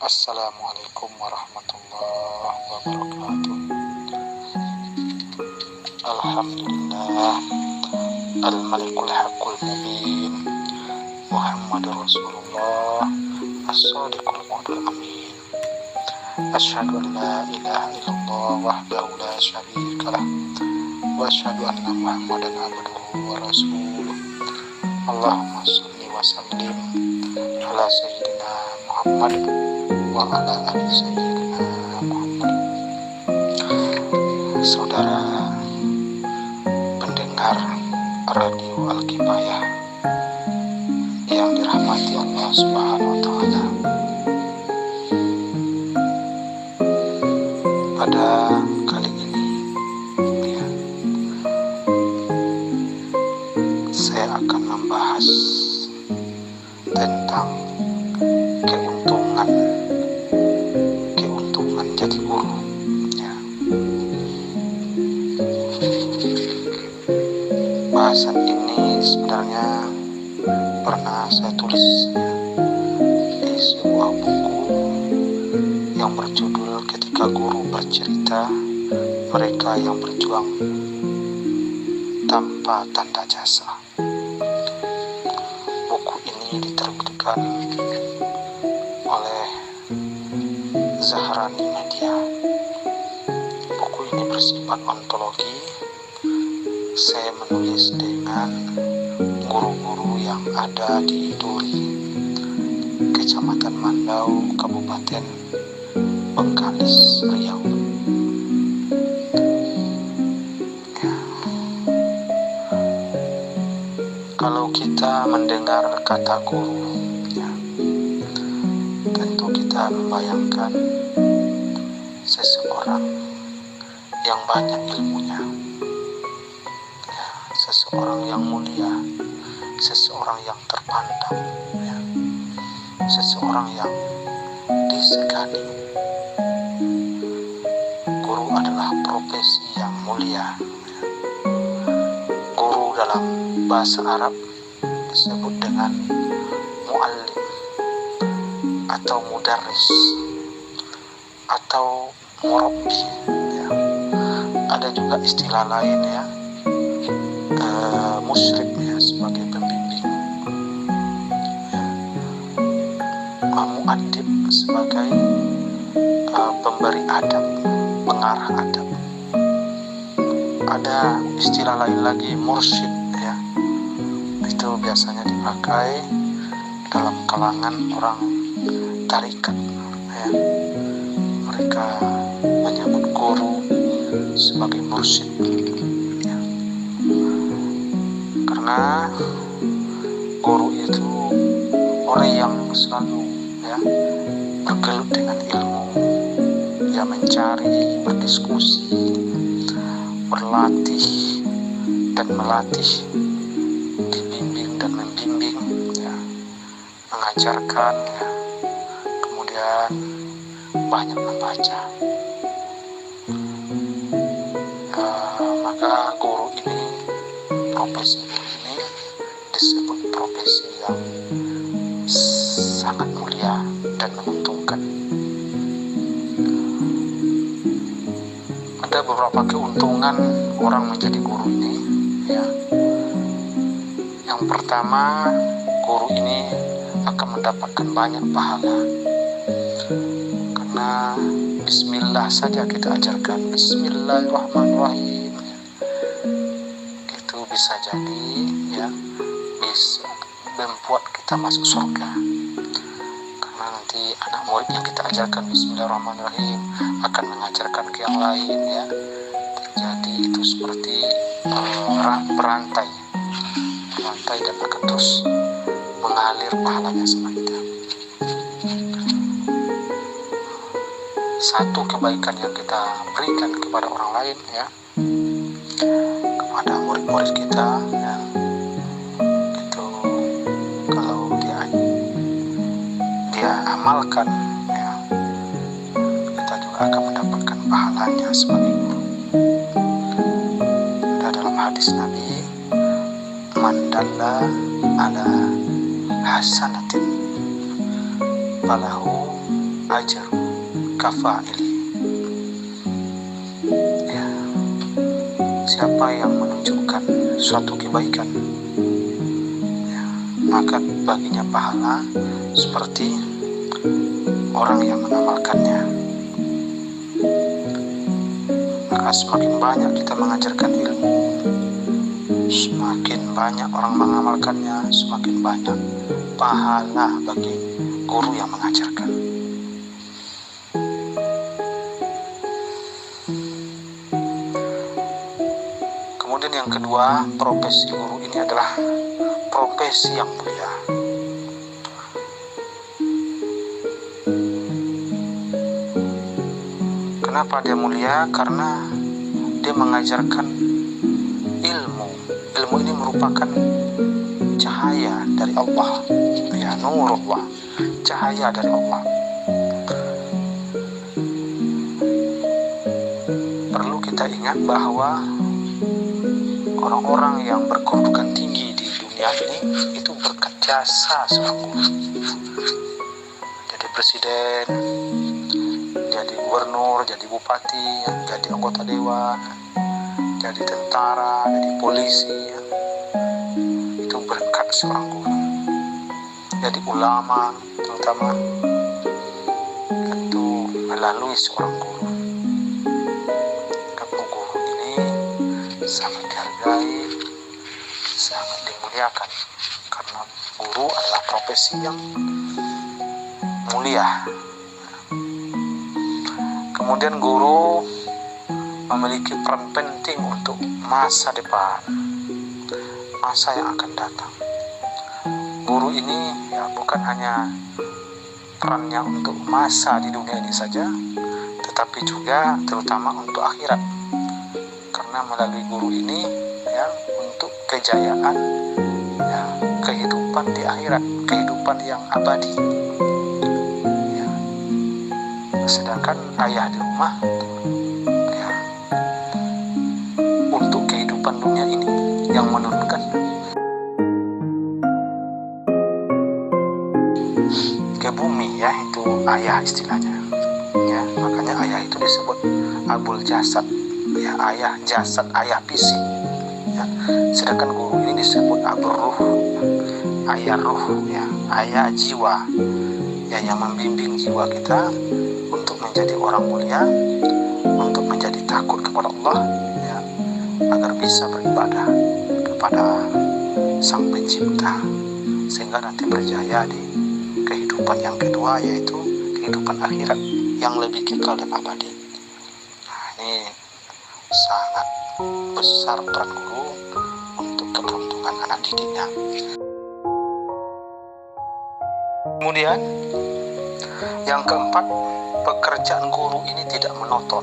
Assalamualaikum warahmatullahi wabarakatuh. Alhamdulillah, al-malikul haqqul mubin, Muhammadur Rasulullah, as-sadiqul wa'dul amin. Asyhadu an la ilaha illallah wahdahu la syarikalah wa asyhadu anna Muhammadan abduhu wa rasuluh. Allahumma shalli wa sallim ala sayyidina Muhammad wa ala ali sayyidina Muhammad. Saudara pendengar Radio Al-Kifayah yang dirahmati Allah Subhanahu wa taala, pada kali ini saya akan membahas tentang keuntungan jadi guru. Bahasan ini sebenarnya pernah saya tulis di sebuah buku yang berjudul Ketika Guru Bercerita, Mereka yang Berjuang Tanpa Tanda Jasa. Buku ini diterbitkan oleh Zahrani Media. Buku ini bersifat ontologi. Saya menulis dengan guru-guru yang ada di Duri, Kecamatan Mandau, Kabupaten Bengkalis, Riau. Kalau kita mendengar kata guru, tentu kita membayangkan seseorang yang banyak ilmunya, seseorang yang mulia, seseorang yang terpandang, seseorang yang disegani. Guru adalah profesi yang mulia. Guru dalam bahasa Arab disebut dengan muallim atau mudarris atau murabbi. Ada juga istilah lain musyrik sebagai pembimbing, muaddib sebagai pemberi adab, pengarah adab. Ada istilah lain lagi, mursyid, itu biasanya dipakai dalam kalangan orang tarikat. Mereka menyebut guru sebagai mursyid, karena guru itu orang yang selalu bergelut dengan ilmu, mencari, berdiskusi, berlatih dan melatih, dibimbing dan membimbing, mengajarkan, kemudian banyak membaca. Maka guru ini, profesi guru ini disebut profesi yang sangat mulia dan menguntungkan. Ada beberapa keuntungan orang menjadi guru ini. Yang pertama, guru ini akan mendapatkan banyak pahala, karena bismillah saja kita ajarkan, bismillahirrahmanirrahim, itu bisa jadi bisa membuat kita masuk surga. Karena nanti anak murid yang kita ajarkan bismillahirrahmanirrahim akan mengajarkan ke yang lain, jadi itu seperti berantai dan akan terus mengalir pahalanya sama kita. Satu kebaikan yang kita berikan kepada orang lain, kepada murid-murid kita, itu kalau dia amalkan, kita juga akan mendapatkan pahalanya sebagai guru. Dalam hadis Nabi, man dalla ala hasanatin falahu ajru kafa'ili. Ya, siapa yang menunjukkan suatu kebaikan, ya, maka baginya pahala seperti orang yang mengamalkannya. Maka semakin banyak kita mengajarkan ilmu, semakin banyak orang mengamalkannya, semakin banyak pahala bagi guru yang mengajarkan. Kemudian yang kedua, profesi guru ini adalah profesi yang mulia. Kenapa dia mulia? Karena dia mengajarkan ilmu. Ilmu ini merupakan cahaya dari Allah, ya, nurullah, cahaya dari Allah. Perlu kita ingat bahwa orang-orang yang berkedudukan tinggi di dunia ini itu berkat jasa seorang guru. Jadi presiden, jadi gubernur, jadi bupati, jadi anggota dewan, jadi tentara, jadi polisi, itu berkat seorang guru. Jadi ulama terutama itu melalui seorang guru. Karena guru ini sangat dihargai, sangat dimuliakan, karena guru adalah profesi yang mulia. Kemudian guru memiliki peran penting untuk masa depan, masa yang akan datang. Guru ini ya bukan hanya perannya untuk masa di dunia ini saja, tetapi juga terutama untuk akhirat. Karena melalui guru ini ya untuk kejayaan, ya, kehidupan di akhirat, kehidupan yang abadi. Ya. Sedangkan ayah di rumah ya untuk kehidupan dunia ini yang menurunkan ke bumi, ya, itu ayah istilahnya. Ya, makanya ayah itu disebut abul jasad, ya, ayah jasad, ayah fisik. Ya. Sedangkan guru ini disebut abul ruh, ayah ruh, ya, ayah jiwa, ya, yang membimbing jiwa kita untuk menjadi orang mulia, untuk menjadi takut kepada Allah, ya, agar bisa beribadah kepada Sang Pencipta, sehingga nanti berjaya di kehidupan yang kedua, yaitu kehidupan akhirat yang lebih kekal dan abadi. Nah, ini sangat besar peran guru untuk keberuntungan anak didiknya. Kemudian yang keempat, pekerjaan guru ini tidak monoton.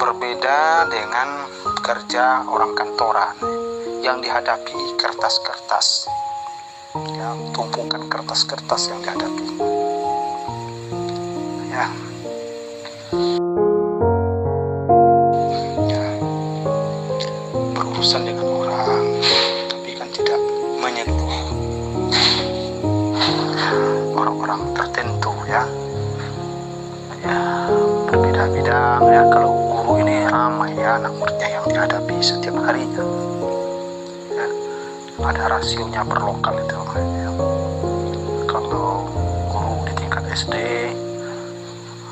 Berbeda dengan kerja orang kantoran yang dihadapi kertas-kertas, ya, tumpukan kertas-kertas yang dihadapi. Ya. Ya. Berurusan dengan orang, tapi kan tidak menyeluruh orang-orang tertentu, ya. Ya, berbeda-beda, ya. Kalau guru ini ramai, ya, anak muridnya yang dihadapi setiap harinya. Ya. Ada rasionya per lokal itu, ya. Kalau guru di tingkat SD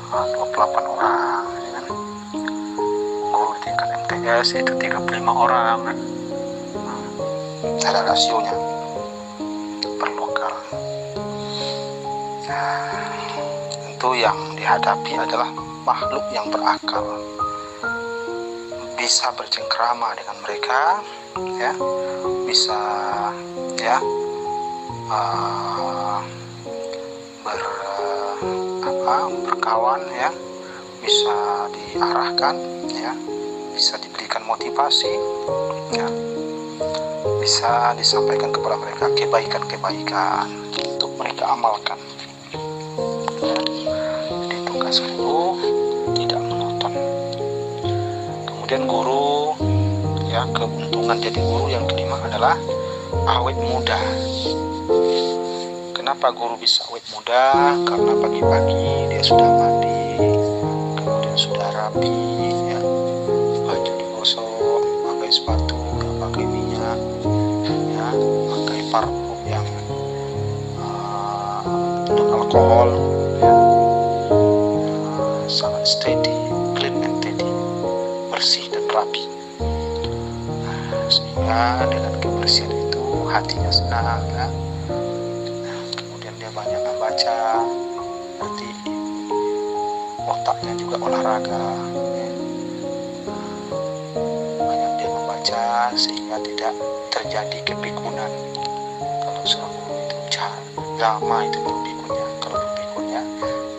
28 orang, ya kan? Guru di tingkat MTS itu 35 orang, kan? Ada rasionya per lokal. Nah, tentu yang dihadapi adalah makhluk yang berakal, bisa bercengkrama dengan mereka, ya, bisa, ya, berkawan, ya, bisa diarahkan, ya, bisa diberikan motivasi, ya, bisa disampaikan kepada mereka kebaikan-kebaikan untuk mereka amalkan. Ya. Jadi tugas guru tidak monoton. Kemudian guru, ya, keuntungan jadi guru yang kelima adalah awet muda. Kenapa guru bisa awet muda? Karena pagi-pagi dia sudah mandi, kemudian sudah rapi, ya, baju digosok, pakai sepatu, nggak pakai minyak, ya, pakai parfum yang non-alkohol, ya, sangat steady, clean and tidy, bersih dan rapi. Sehingga dengan kebersihan itu hatinya senang, ya. Kemudian dia banyak membaca, berarti otaknya juga olahraga, ya. Banyak dia membaca sehingga tidak terjadi kepikunan. Kalau seorang guru itu jahat, lama itu berpikunnya. Kalau berpikunnya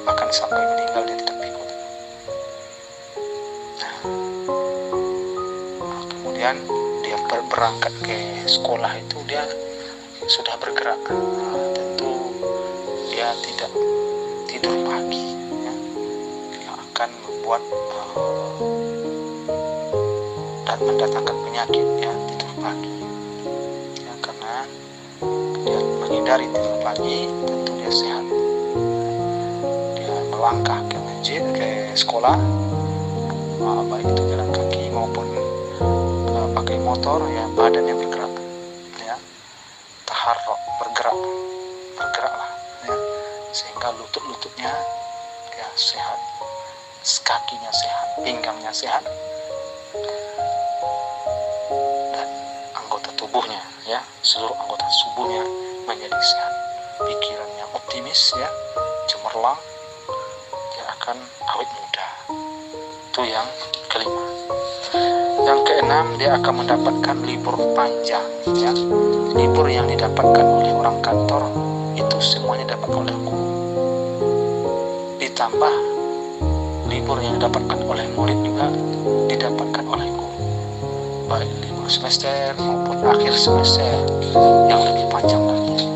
bahkan sampai meninggal dia tidak pikun. Kemudian dia berangkat ke sekolah itu dia sudah bergerak. Tentu dia tidak tidur pagi, ya, yang akan membuat dan mendatangkan penyakit, ya, tidur pagi, ya, karena dia menghindari tidur pagi. Tentu dia sehat, dia melangkah ke masjid, ke sekolah, baik itu jalan kaki maupun pakai motor, ya, badannya bergerak, ya, taharruk, bergeraklah, ya, sehingga lututnya ya sehat, kakinya sehat, pinggangnya sehat, dan anggota tubuhnya, ya, seluruh anggota tubuhnya menjadi sehat, pikirannya optimis, ya, cemerlang, dia akan awet muda. Itu yang kelima. Yang keenam, dia akan mendapatkan libur panjang, ya. Libur yang didapatkan oleh orang kantor itu semuanya dapat oleh guru. Ditambah libur yang didapatkan oleh murid juga didapatkan oleh guru. Baik libur semester maupun akhir semester yang lebih panjang lagi.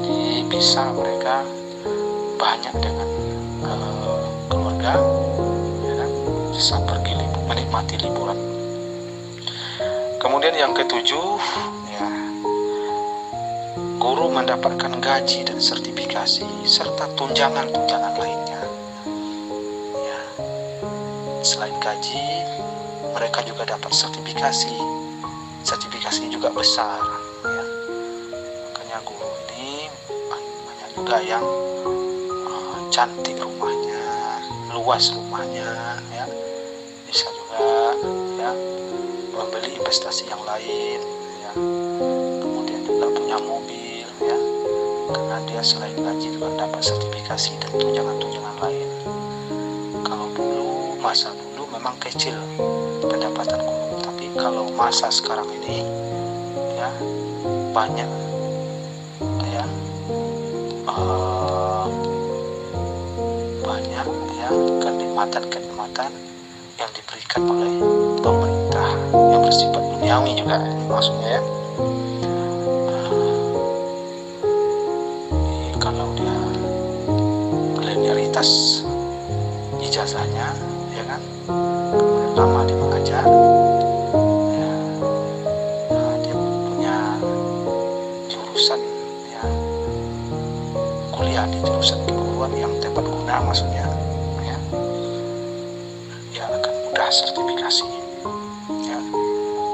Jadi bisa mereka banyak dengan keluarga, ya kan? Bisa pergi menikmati liburan. Kemudian yang ketujuh, ya, guru mendapatkan gaji dan sertifikasi serta tunjangan-tunjangan lainnya. Ya, selain gaji, mereka juga dapat sertifikasi. Sertifikasinya juga besar, ya. Makanya guru ini banyak juga yang cantik rumahnya, luas rumahnya, ya. Bisa juga, ya, membeli investasi yang lain, ya. Kemudian juga punya mobil, ya, karena dia selain gaji juga dapat sertifikasi dan tunjangan-tunjangan lain. Kalau dulu, masa dulu memang kecil pendapatan guru, tapi kalau masa sekarang ini, ya, banyak, ya, banyak, ya, kenikmatan yang diberikan oleh pemerintah yang bersifat duniawi juga, maksudnya, ya. Kalau dia milenialitas ijazahnya, ya kan, kemudian lama dia mengajar, ya, dia punya jurusan, ya, kuliah di jurusan keguruan yang tepat guna, maksudnya, ya, dia akan mudah sertifikasi, ya,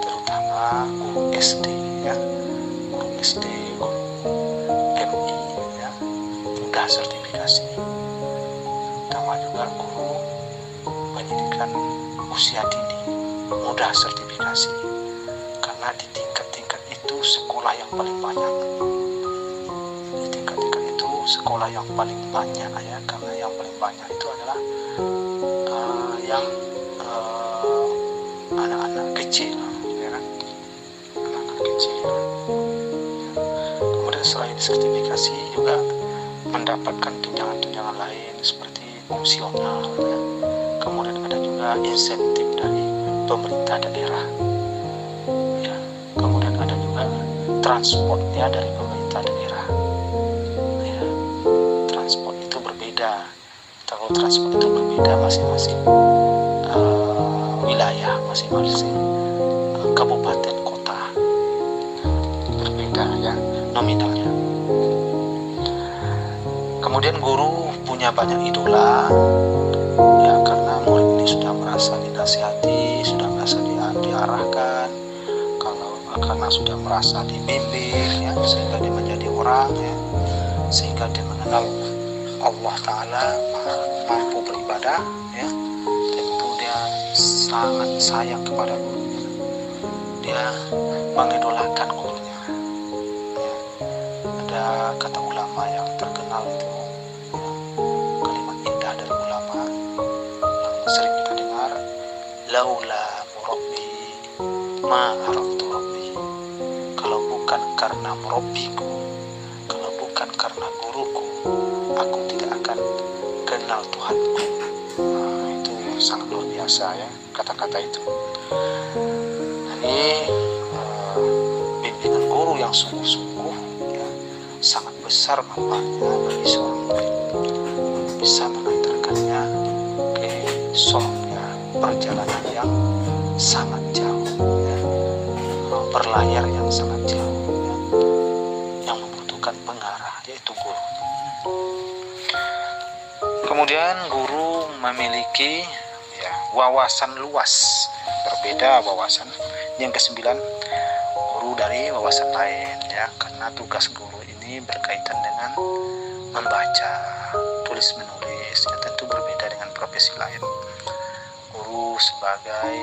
terutama guru SD, ya, guru SD, guru MI, ya, mudah sertifikasi. Terutama juga guru pendidikan usia dini, mudah sertifikasi, karena di tingkat-tingkat itu sekolah yang paling banyak. Di tingkat-tingkat itu sekolah yang paling banyak, ya, karena yang paling banyak itu adalah yang anak-anak kecil, ya kan, anak-anak kecil. Kemudian selain sertifikasi juga mendapatkan tunjangan-tunjangan lain seperti fungsional, ya. Kemudian ada juga insentif dari pemerintah daerah, ya. Kemudian ada juga transport, ya, dari pemerintah daerah, ya. Transport itu berbeda. Kalau transport itu berbeda masing-masing wilayah, masing-masing kabupaten kota, berbeda, ya, nominalnya. Kemudian guru punya banyak idola, ya karena murid ini sudah merasa dinasihati, sudah merasa diarahkan, karena sudah merasa dibimbing, ya, sehingga dia menjadi orang, ya, sehingga dia mengenal Allah Ta'ala, mampu beribadah, ya. Tentu dia sangat sayang kepada gurunya, dia mengidolakan gurunya, ya. Ada kata ulama yang terkenal itu, ya, kalimat indah dari ulama yang sering kita dengar, laula murabbi ma araftu rabbi. Kalau bukan karena murabbiku, kalau bukan karena guruku, aku tidak akan kenal Tuhanku. Nah, itu sangat luar biasa, ya, kata-kata itu. Ini bimbingan guru yang sungguh-sungguh, ya, sangat besar manfaatnya bagi seorang murid, bisa mengantarkannya ke surga, perjalanan yang sangat jauh, ya, berlayar yang sangat jauh, ya, yang membutuhkan pengarah, yaitu guru. Kemudian guru memiliki, ya, wawasan luas, berbeda wawasan. Yang ke-9, guru dari wawasan lain, ya, karena tugas guru ini berkaitan dengan membaca, tulis menulis, ya, tentu berbeda dengan profesi lain. Guru sebagai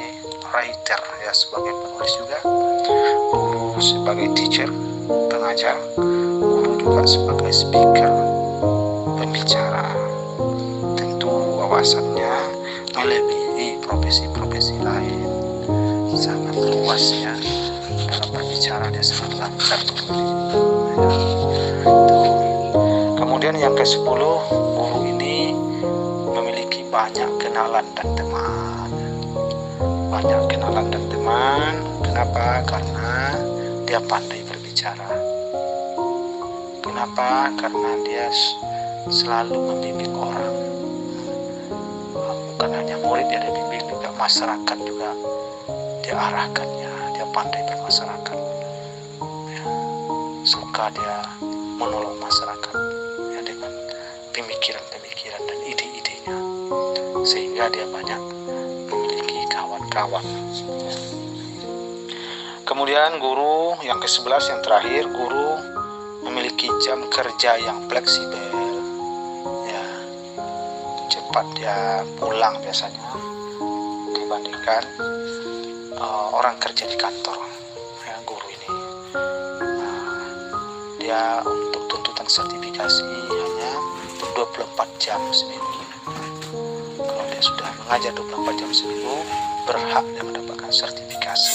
writer, ya, sebagai penulis juga, guru sebagai teacher, pengajar, guru juga sebagai speaker, pembicara. Tentu wawasannya melebihi profesi-profesi lain, sangat luas, ya, dalam berbicara dia sangat lancar, ya. Kemudian yang ke-10, guru ini memiliki banyak kenalan dan teman. Banyak kenalan dan teman. Kenapa? Karena dia pandai berbicara. Kenapa? Karena dia selalu membimbing orang. Bukan hanya murid yang dia bimbing, juga masyarakat juga dia arahkannya. Dia pandai bermasyarakat, ya. Suka dia menolong masyarakat, ya, dengan pemikiran-pemikiran dan ide-idenya, sehingga dia banyak memiliki kawan-kawan, ya. Kemudian guru yang ke-11, yang terakhir, guru memiliki jam kerja yang fleksibel, ya, cepat dia pulang biasanya dibandingkan orang kerja di kantor, ya, guru ini. Dia untuk tuntutan sertifikasi hanya 24 jam seminggu. Kalau dia sudah mengajar 24 jam seminggu, berhak dia mendapatkan sertifikasi.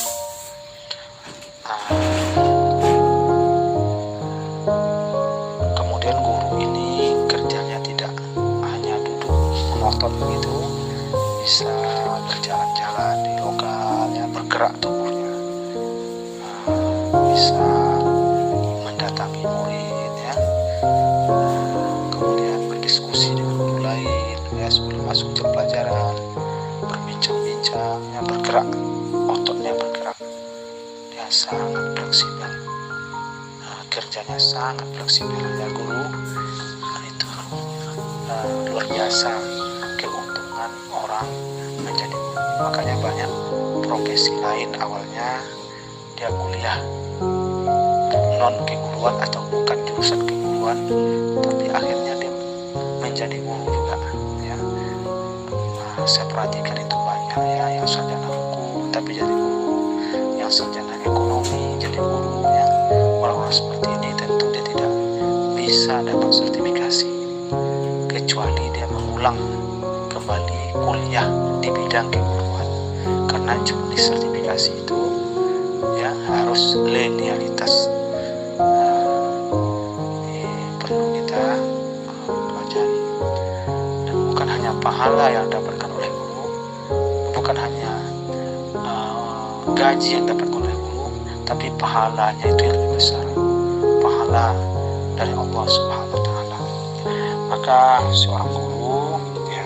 Kemudian guru ini kerjanya tidak hanya duduk monoton begitu, bisa berjalan-jalan di lokal, ya, bergerak tubuhnya, bisa mendatangi murid, ya, kemudian berdiskusi dengan guru lain, ya, sebelum masuk jam pelajaran, berbincang-bincang, ya, bergerak, ototnya bergerak. Dia sangat fleksibel, kerjanya sangat fleksibel, ya, guru. Itu luar biasa keuntungan orang menjadi guru. Makanya banyak profesi lain awalnya dia kuliah non keguruan atau bukan jurusan keguruan, tapi akhirnya dia menjadi guru juga, ya. Saya perhatikan itu banyak, ya, yang sarjana hukum tapi jadi guru, yang sarjana ekonomi jadi guru, ya. Orang-orang seperti ini tentu dia tidak bisa dapat sertifikasi kecuali dia mengulang kembali kuliah di bidang keguruan, karena di sertifikasi itu, ya, harus linearitas. Perlu kita pelajari, dan bukan hanya pahala yang dapatkan oleh guru, bukan hanya gaji yang dapatkan oleh guru, tapi pahalanya itu yang lebih besar, pahala dari Allah Subhanahu wa Ta'ala. Maka seorang guru, ya,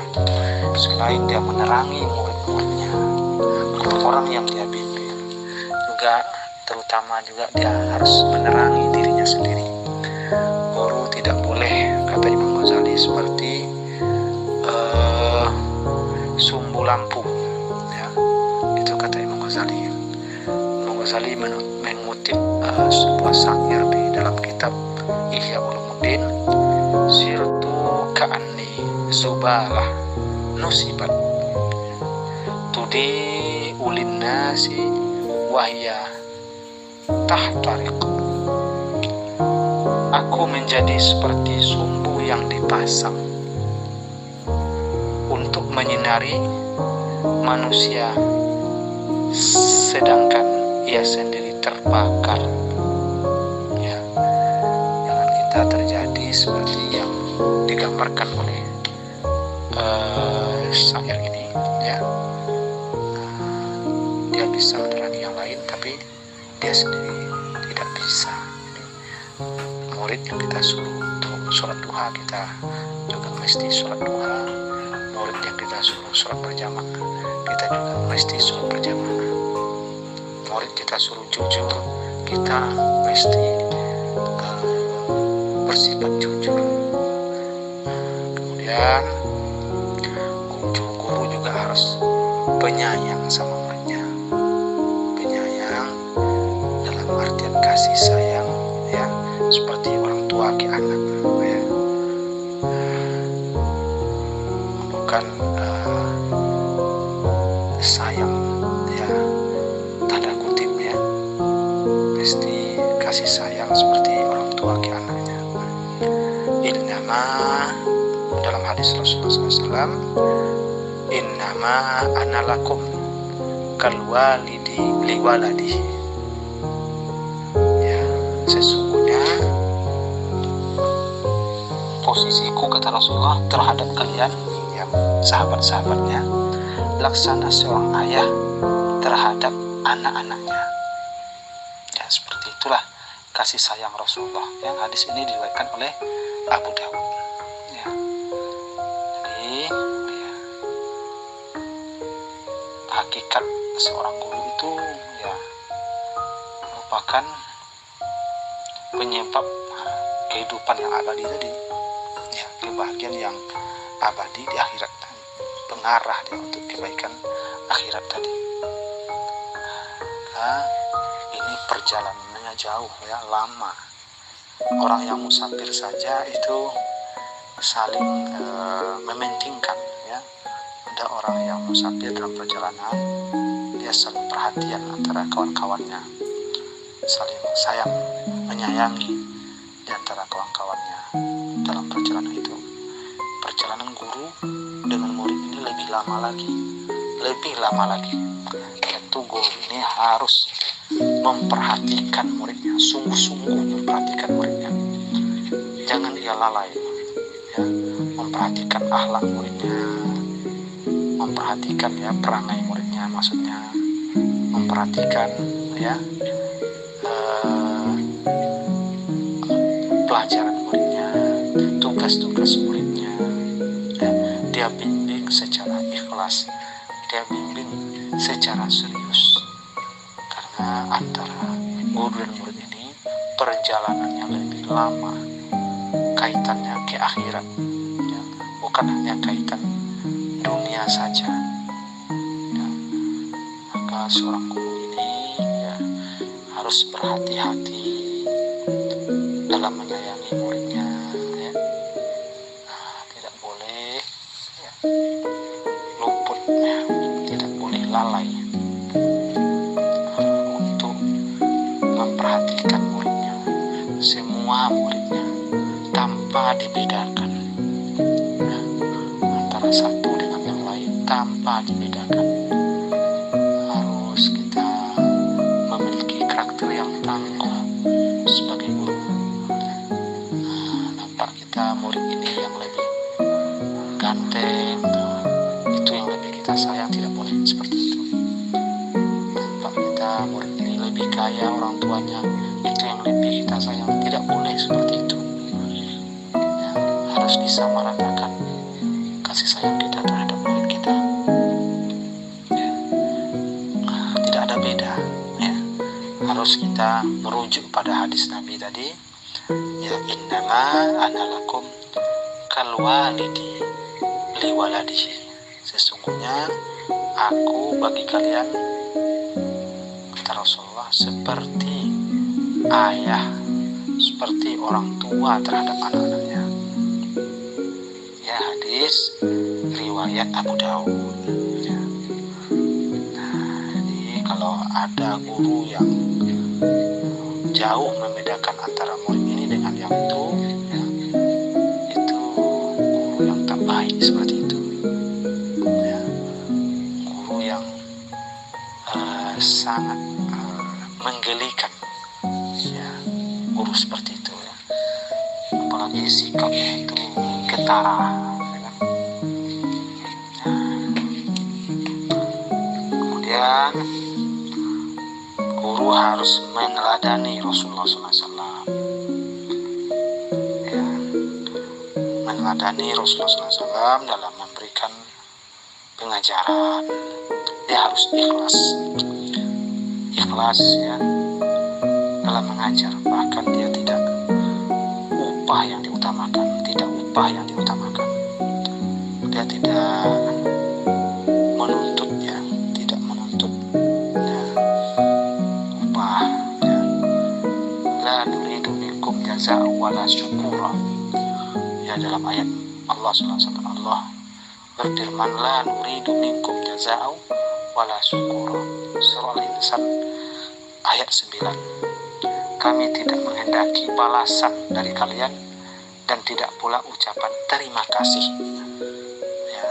selain dia menerangi murid-muridnya, orang yang dia bimbing, juga terutama juga dia harus menerangi dirinya sendiri. Guru tidak boleh, kata Imam Ghazali, lampu, ya. Itu kata Imam Ghazali. Imam Ghazali mengutip sebuah syair di dalam kitab Ihya Ulumuddin, sirtu ka'anni zubalah nusibat tudi ulin nasi wahya tahtariq. Aku menjadi seperti sumbu yang dipasang untuk menyinari manusia, sedangkan ia sendiri terbakar. Ya, jangan kita terjadi seperti yang digambarkan oleh syair ini, ya. Dia bisa menerangi yang lain, tapi dia sendiri tidak bisa. Jadi, murid yang kita suruh untuk sholat duha, kita juga mesti sholat duha. Murid yang kita suruh sholat berjamaah, kita juga mesti sholat berjamaah. Murid kita suruh jujur, kita mesti bersifat jujur. Kemudian guru juga harus penyayang sama muridnya. Penyayang dalam artian kasih sayang, ya, seperti orang tua ke anak, ya. Bukan sayang, ya, tanda kutip, ya. Mesti kasih sayang seperti orang tua ke anaknya. Innama, dalam hadis Rasulullah SAW, innama analakum kalwalidi liwaladihi. Ya, sesungguhnya posisiku, kata Rasulullah, terhadap kalian, yang sahabat-sahabatnya, laksana seorang ayah terhadap anak-anaknya. Ya, seperti itulah kasih sayang Rasulullah. Yang hadis ini diriwayatkan oleh Abu Dawud. Ya. Jadi, ya, hakikat seorang guru itu, ya, merupakan penyebab kehidupan yang abadi tadi, ya, kebahagiaan yang abadi di akhirat, pengarah dia untuk kebaikan akhirat tadi. Nah, ini perjalanannya jauh, ya, lama. Orang yang musafir saja itu saling mementingkan, ya. Ada orang yang musafir dalam perjalanan, dia saling perhatian antara kawan-kawannya, saling sayang, menyayangi di antara kawan-kawannya dalam perjalanan itu. Perjalanan guru dengan murid ini lebih lama lagi. Tentu guru ini harus memperhatikan muridnya, sungguh-sungguh memperhatikan muridnya. Jangan ia lalai, ya, memperhatikan akhlak muridnya, memperhatikan, ya, perangai muridnya, maksudnya memperhatikan, ya, pelajaran muridnya, tugas-tugas muridnya, ya. Dia bimbing secara ikhlas, dia bimbing secara serius, karena antara guru dan murid ini perjalanannya lebih lama, kaitannya ke akhirat, ya, bukan hanya kaitan dunia saja, ya. Maka seorang guru ini, ya, harus berhati-hati dalam menyayangi muridnya, ya. Nah, tidak boleh, ya, luput, ya, tidak boleh lalai untuk memperhatikan muridnya, semua muridnya, tanpa dibedakan, ya, antara satu dengan yang lain, tanpa dibedakan. Harus kita memiliki karakter yang tangguh sebagai guru. Nampak kita murid ini yang lebih ganteng, itu yang lebih kita sayang, tidak boleh seperti itu. Nampak kita murid ini lebih kaya orang tuanya, itu yang lebih kita sayang, tidak boleh seperti itu. Ya, harus disamaratakan kasih sayang kita terhadap murid kita. Ya. Tidak ada beda, ya. Harus kita merujuk pada hadis Nabi tadi, ya, innama analakum kalwalidi liwaladihi. Sesungguhnya aku bagi kalian, kata Rasulullah, seperti ayah, seperti orang tua terhadap anak-anaknya. Ya, hadis riwayat Abu Daud. Ya. Nah, jadi kalau ada guru yang jauh membedakan antara murid ini dengan yang itu, ya, itu guru yang tak baik seperti itu. Ya, guru yang sangat menggelikan. Ya, guru seperti itu. Ya. Apalagi sikapnya itu ketara. Ya. Kemudian guru harus meneladani Rasulullah SAW. Ya, meneladani Rasulullah SAW dalam memberikan pengajaran. Dia harus ikhlas ya dalam mengajar. Bahkan dia tidak upah yang diutamakan. Dia tidak menuntut ya, tidak menuntut ya, upah ya. La nuridu minkum jazaa wala syukura. Ya, dalam ayat Allah SWT, Allah berfirman, la nuridu minkum jazaa wala syukura. Surah Al-Insan ayat 9. Kami tidak menghendaki balasan dari kalian dan tidak pula ucapan terima kasih. Ya.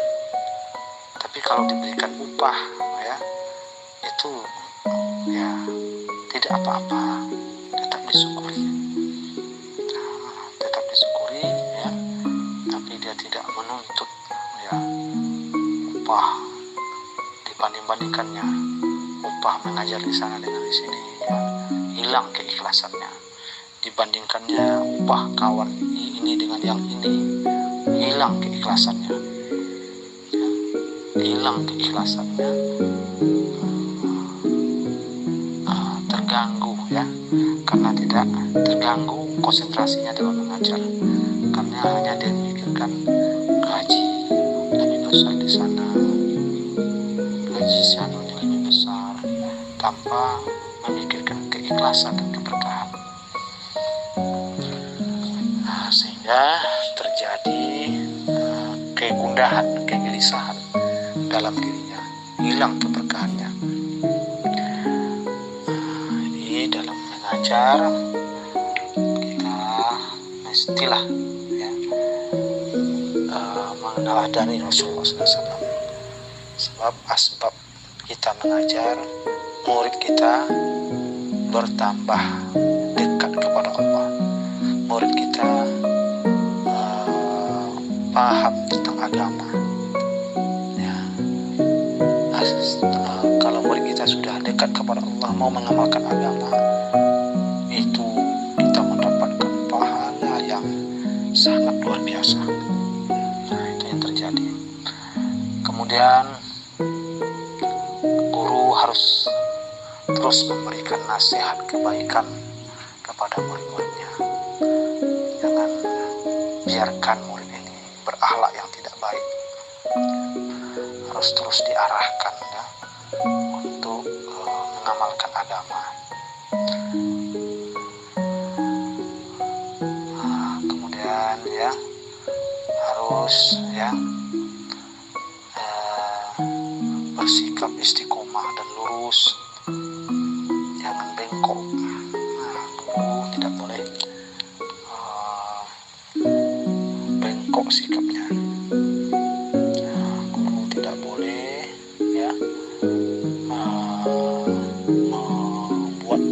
Tapi kalau diberikan upah ya, itu ya tidak apa-apa, tetap disyukuri. Tetap disyukuri ya, tapi dia tidak menuntut ya upah. Dibanding-bandingkannya upah mengajar di sana dengan di sini ya, hilang keikhlasannya. Dibandingkannya upah kawan ini dengan yang ini, hilang keikhlasannya ya, terganggu ya, karena tidak terganggu konsentrasinya dalam mengajar, karena hanya dia memikirkan gaji lebih besar di sana, gaji sananya lebih besar, tanpa memikirkan keikhlasan dan keberkahan. Sehingga terjadi kegundahan, kegelisahan dalam dirinya, hilang keberkahannya. Jadi dalam mengajar kita mestilah ya, meneladani Rasulullah SAW. Sebab asbab kita mengajar, murid kita bertambah dekat kepada Allah. Murid kita paham tentang agama ya. Kalau murid kita sudah dekat kepada Allah, mau mengamalkan agama, itu kita mendapatkan pahala yang sangat luar biasa. Nah, itu yang terjadi. Kemudian guru harus terus memberikan nasihat kebaikan kepada murid-muridnya. Jangan biarkan murid ini berakhlak yang tidak baik. Harus terus diarahkan ya, untuk mengamalkan agama. Kemudian ya harus ya bersikap istiqomah dan lurus, jangan bengkok. Guru tidak boleh bengkok sikapnya. Guru tidak boleh ya membuat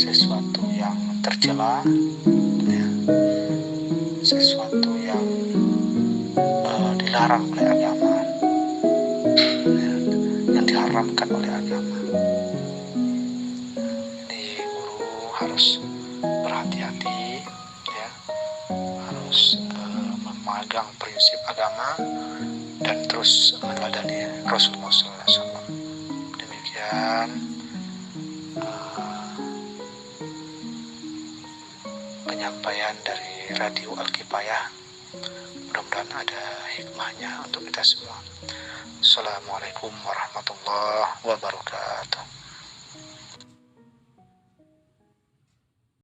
sesuatu yang tercela ya, sesuatu yang dilarang oleh agama ya, yang diharamkan oleh agama. Jadi guru harus berhati-hati ya, harus memegang prinsip agama dan terus meneladani Rasulullah SAW. Demikian penyampaian dari Radio Al-Kifayah. Mudah-mudahan ada hikmahnya untuk kita semua. Assalamualaikum warahmatullahi wabarakatuh.